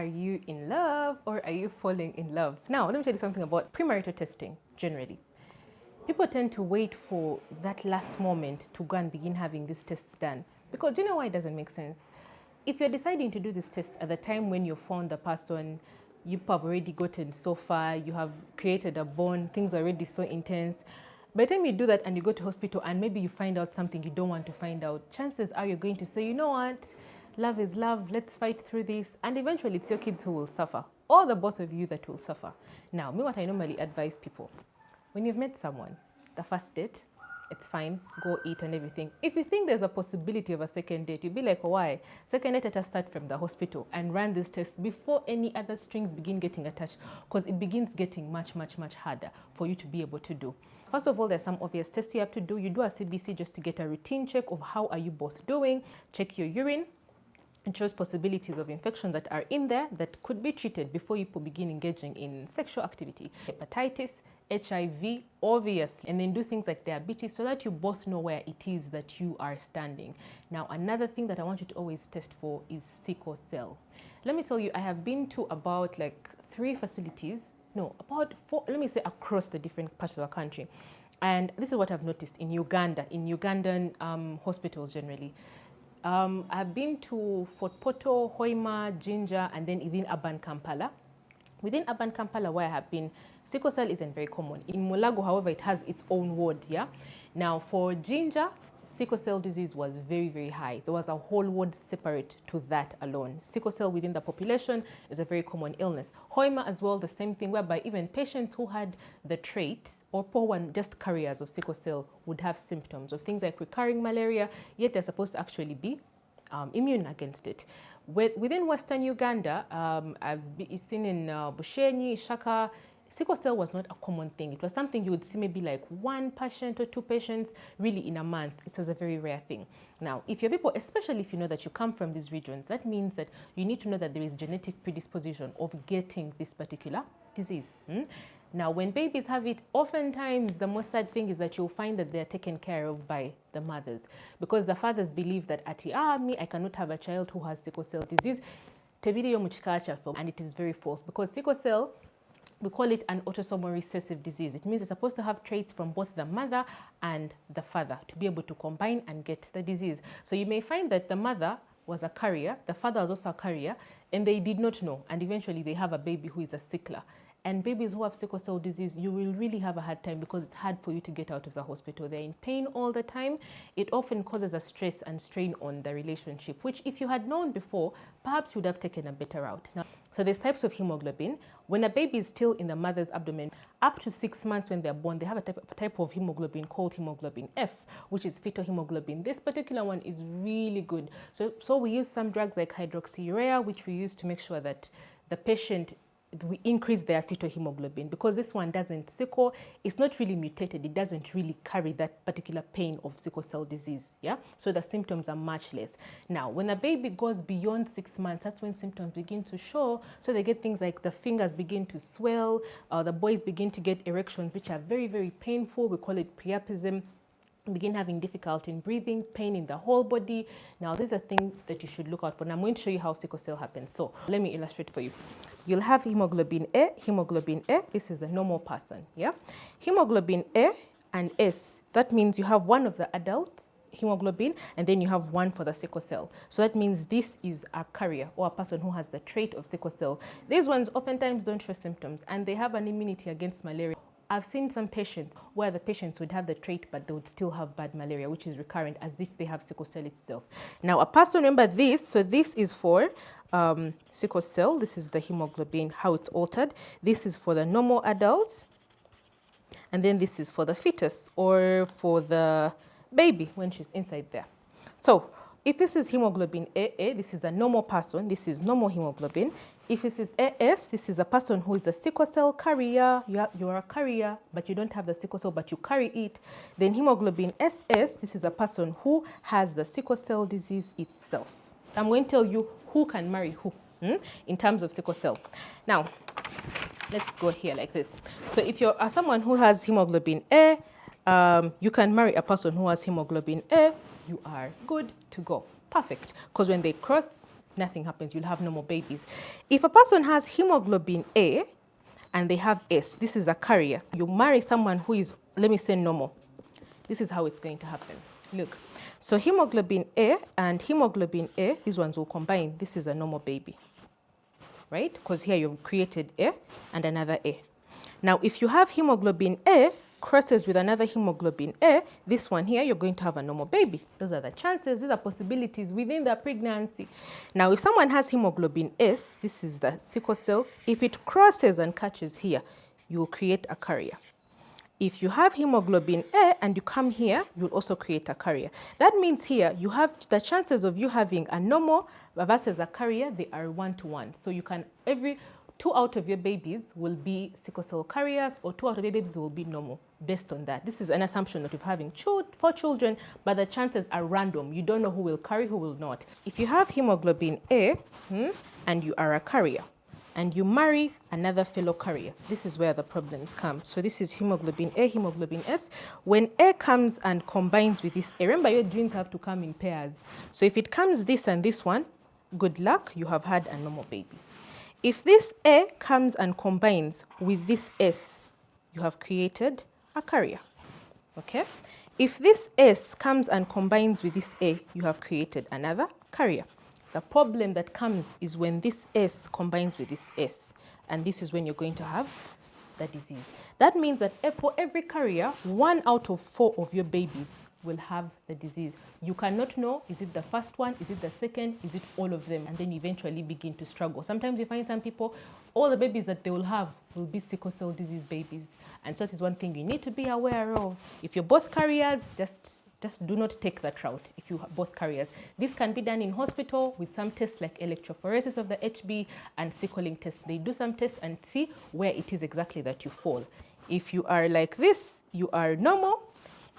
Are you in love or are you falling in love? Now, let me tell you something about premarital testing generally. People tend to wait for that last moment to go and begin having these tests done. Because do you know why it doesn't make sense? If you're deciding to do these tests at the time when you found the person, you have already gotten so far, you have created a bond, things are already so intense. By the time you do that and you go to hospital and maybe you find out something you don't want to find out, chances are you're going to say, you know what, love is love, let's fight through this. And eventually it's your kids who will suffer, or the both of you that will suffer. Now, me, what I normally advise people, when you've met someone, the first date, it's fine, go eat and everything. If you think there's a possibility of a second date, you'll be like, oh, why? Second date, let us start from the hospital and run this test before any other strings begin getting attached, because it begins getting much, much, much harder for you to be able to do. First of all, there's some obvious tests you have to do. You do a CBC just to get a routine check of how are you both doing, check your urine. It shows possibilities of infections that are in there that could be treated before you begin engaging in sexual activity. Hepatitis, HIV, obviously, and then do things like diabetes so that you both know where it is that you are standing. Now, another thing that I want you to always test for is sickle cell. Let me tell you, I have been to about like 3 facilities, no, about 4, let me say across the different parts of the country. And this is what I've noticed in Uganda, in Ugandan hospitals generally. I've been to Fort Portal, Hoima, Jinja, and then within urban Kampala. Within urban Kampala, where I have been, sickle cell isn't very common. In Mulago, however, it has its own ward, yeah? Now, for Jinja, sickle cell disease was very, very high. There was a whole ward separate to that alone. Sickle cell within the population is a very common illness. Hoima as well, the same thing, whereby even patients who had the trait or poor one, just carriers of sickle cell, would have symptoms of things like recurring malaria, yet they're supposed to actually be immune against it. Within Western Uganda, I've seen in Bushenyi, Shaka, sickle cell was not a common thing. It was something you would see maybe like 1 patient or 2 patients really in a month. It was a very rare thing. Now, if your people, especially if you know that you come from these regions, that means that you need to know that there is genetic predisposition of getting this particular disease. Now, when babies have it, oftentimes the most sad thing is that you'll find that they're taken care of by the mothers, because the fathers believe that I cannot have a child who has sickle cell disease. And it is very false, because sickle cell, we call it an autosomal recessive disease. It means it's supposed to have traits from both the mother and the father to be able to combine and get the disease. So you may find that the mother was a carrier, the father was also a carrier, and they did not know, and eventually they have a baby who is a sickler. And babies who have sickle cell disease, you will really have a hard time, because it's hard for you to get out of the hospital. They're in pain all the time. It often causes a stress and strain on the relationship, which if you had known before, perhaps you would have taken a better route. Now, so there's types of hemoglobin. When a baby is still in the mother's abdomen, up to 6 months when they're born, they have a type of hemoglobin called hemoglobin F, which is fetal hemoglobin. This particular one is really good. So we use some drugs like hydroxyurea, which we use to make sure that the patient, we increase their fetal hemoglobin, because this one doesn't sickle, it's not really mutated, it doesn't really carry that particular pain of sickle cell disease, yeah? So the symptoms are much less. Now, when a baby goes beyond 6 months, that's when symptoms begin to show. So they get things like the fingers begin to swell, the boys begin to get erections, which are very, very painful. We call it priapism. Begin having difficulty in breathing, pain in the whole body. Now, these are things that you should look out for. And I'm going to show you how sickle cell happens. So let me illustrate for you. You'll have hemoglobin A. Hemoglobin A, this is a normal person, yeah? Hemoglobin A and S, that means you have one of the adult hemoglobin, and then you have one for the sickle cell. So that means this is a carrier or a person who has the trait of sickle cell. These ones oftentimes don't show symptoms, and they have an immunity against malaria. I've seen some patients where the patients would have the trait, but they would still have bad malaria, which is recurrent, as if they have sickle cell itself. Now, a person, remember this, so this is for sickle cell. This is the hemoglobin, how it's altered. This is for the normal adult. And then this is for the fetus, or for the baby when she's inside there. So if this is hemoglobin AA, this is a normal person, this is normal hemoglobin. If this is AS, this is a person who is a sickle cell carrier. You are a carrier, but you don't have the sickle cell, but you carry it. Then hemoglobin SS, this is a person who has the sickle cell disease itself. I'm going to tell you who can marry who in terms of sickle cell. Now, let's go here like this. So if you're someone who has hemoglobin A, you can marry a person who has hemoglobin A. You are good to go. Perfect. Because when they cross, nothing happens. You'll have no more babies. If a person has hemoglobin A and they have S, this is a carrier. You marry someone who is, let me say, normal. This is how it's going to happen. Look. So hemoglobin A and hemoglobin A, these ones will combine. This is a normal baby, right? Because here you've created A and another A. Now, if you have hemoglobin A crosses with another hemoglobin A, this one here, you're going to have a normal baby. Those are the chances, these are possibilities within the pregnancy. Now, if someone has hemoglobin S, this is the sickle cell, if it crosses and catches here, you will create a carrier. If you have hemoglobin A and you come here, you'll also create a carrier. That means here, you have the chances of you having a normal versus a carrier, they are 1-to-1. So you can, every 2 out of your babies will be sickle cell carriers, or 2 out of your babies will be normal based on that. This is an assumption that you're having 4 children, but the chances are random. You don't know who will carry, who will not. If you have hemoglobin A and you are a carrier, and you marry another fellow carrier, this is where the problems come. So this is hemoglobin A, hemoglobin S. When A comes and combines with this A, remember your genes have to come in pairs. So if it comes this and this one, good luck, you have had a normal baby. If this A comes and combines with this S, you have created a carrier, okay? If this S comes and combines with this A, you have created another carrier. The problem that comes is when this S combines with this S, and this is when you're going to have the disease. That means that for every carrier, 1 out of 4 of your babies will have the disease. You cannot know, is it the first one, is it the second, is it all of them? And then you eventually begin to struggle. Sometimes you find some people, all the babies that they will have will be sickle cell disease babies. And so that is one thing you need to be aware of. If you're both carriers, just do not take that route if you are both carriers. This can be done in hospital with some tests like electrophoresis of the HB and sickling tests. They do some tests and see where it is exactly that you fall. If you are like this, you are normal,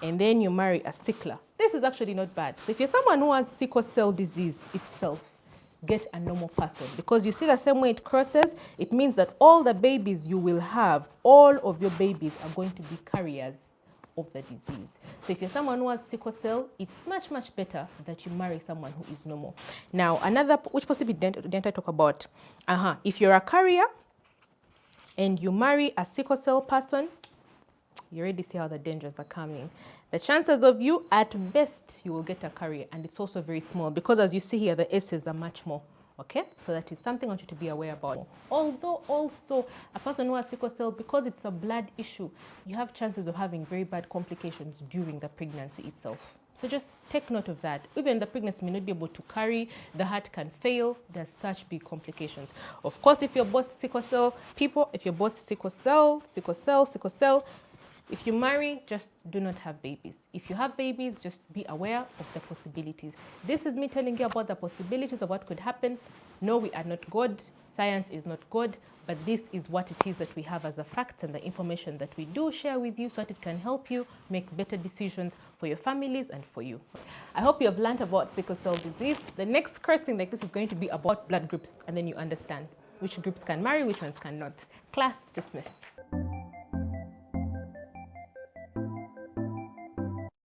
and then you marry a sickler. This is actually not bad. So if you're someone who has sickle cell disease itself, get a normal person. Because you see the same way it crosses, it means that all the babies you will have, all of your babies are going to be carriers of the disease. So if you're someone who has sickle cell, it's much, much better that you marry someone who is normal. Now, another, which possibility didn't I talk about? If you're a carrier and you marry a sickle cell person, you already see how the dangers are coming. The chances of you, at best, you will get a carrier, and it's also very small because as you see here, the S's are much more. Okay, so that is something I want you to be aware about. Although also a person who has sickle cell, because it's a blood issue, you have chances of having very bad complications during the pregnancy itself. So just take note of that. Even the pregnancy may not be able to carry, the heart can fail, there's such big complications. Of course, if you're both sickle cell people, if you're both sickle cell, if you marry, just do not have babies. If you have babies, just be aware of the possibilities. This is me telling you about the possibilities of what could happen. No, we are not God. Science is not God. But this is what it is that we have as a fact and the information that we do share with you so that it can help you make better decisions for your families and for you. I hope you have learned about sickle cell disease. The next cursing like this is going to be about blood groups, and then you understand which groups can marry, which ones cannot. Class dismissed.